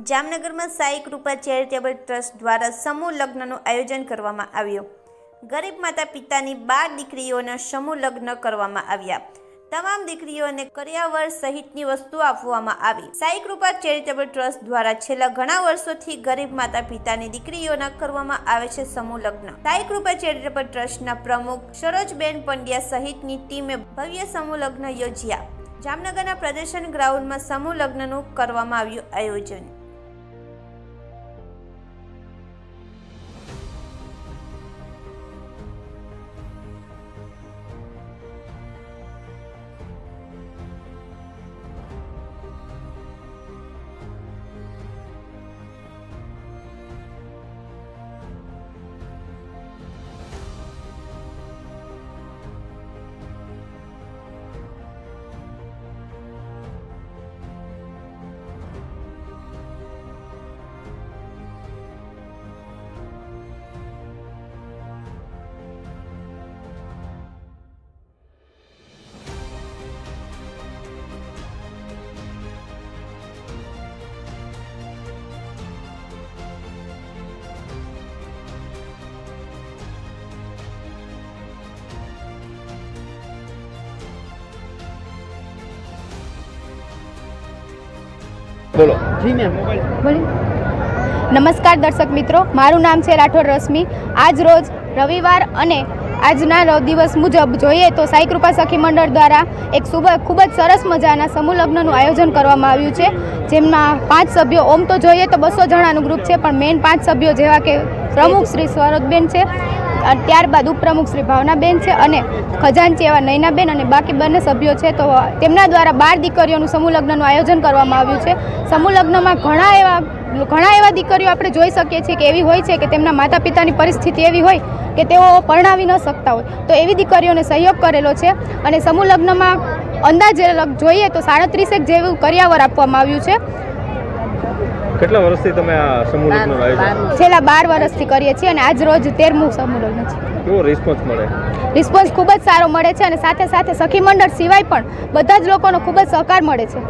જામનગરમાં સાઈ કૃપા charitable trust દ્વારા સમૂહ લગ્નનું આયોજન કરવામાં આવ્યું। ગરીબ માતા પિતાની 12 દીકરીઓના સમૂહ લગ્ન કરવામાં આવ્યા। તમામ દીકરીઓને કરિયાવર સહિતની વસ્તુઓ આપવામાં આવી। સાઈ કૃપા ચેરિટેબલ ટ્રસ્ટ દ્વારા છેલ્લા ઘણા વર્ષોથી ગરીબ માતા પિતાની દીકરીઓના કરવામાં આવે છે સમૂહ લગ્ન। સાઈ કૃપા ચેરિટેબલ ટ્રસ્ટના પ્રમુખ સરોજબેન પંડ્યા સહિતની ટીમે ભવ્ય સમૂહ લગ્ન યોજ્યા। જામનગરના પ્રદર્શન ગ્રાઉન્ડમાં સમૂહ લગ્નનું કરવામાં આવ્યું આયોજન। બોલો જી મેમ બોલી નમસ્કાર દર્શક મિત્રો, મારું નામ છે રાઠોડ રશ્મિ। આજ રોજ રવિવાર અને આજના દિવસ મુજબ જોઈએ તો સાઈ કૃપા સખી મંડળ દ્વારા એક ખૂબ જ સરસ મજાના સમૂહ લગ્નનું આયોજન કરવામાં આવ્યું છે, જેમાં 5 સભ્યો, ઓમ તો જોઈએ તો 200 જણાનું ગ્રુપ છે, પણ મેઇન 5 સભ્યો જેવા કે પ્રમુખ શ્રી સરોજબેન છે, ત્યારબાદ ઉપપ્રમુખ શ્રી ભાવનાબેન છે અને ખજાનચી એવા નૈનાબેન અને બાકી બંને સભ્યો છે। તો તેમના દ્વારા 12 દીકરીઓનું સમૂહ લગ્નનું આયોજન કરવામાં આવ્યું છે। સમૂહ લગ્નમાં ઘણા એવા દીકરીઓ આપણે જોઈ શકીએ છીએ કે એવી હોય છે કે તેમના માતા પિતાની પરિસ્થિતિ એવી હોય કે તેઓ પરણાવી ન શકતા હોય, તો એવી દીકરીઓને સહયોગ કરેલો છે અને સમૂહ લગ્નમાં અંદાજે જોઈએ તો 37 જેવું કરિયાવર આપવામાં આવ્યું છે। કેટલા વર્ષથી તમે આ સમૂહ લગ્નનું આયોજન? છેલ્લા 12 વર્ષથી કરીએ છીએ અને આજ રોજ 13મું સમૂહ લગ્ન છે। કેવો રિસ્પોન્સ મળે? રિસ્પોન્સ ખૂબ જ સારો મળે છે અને સાથે સાથે સખી મંડળ સિવાય પણ બધા જ લોકોનો ખૂબ જ સહકાર મળે છે।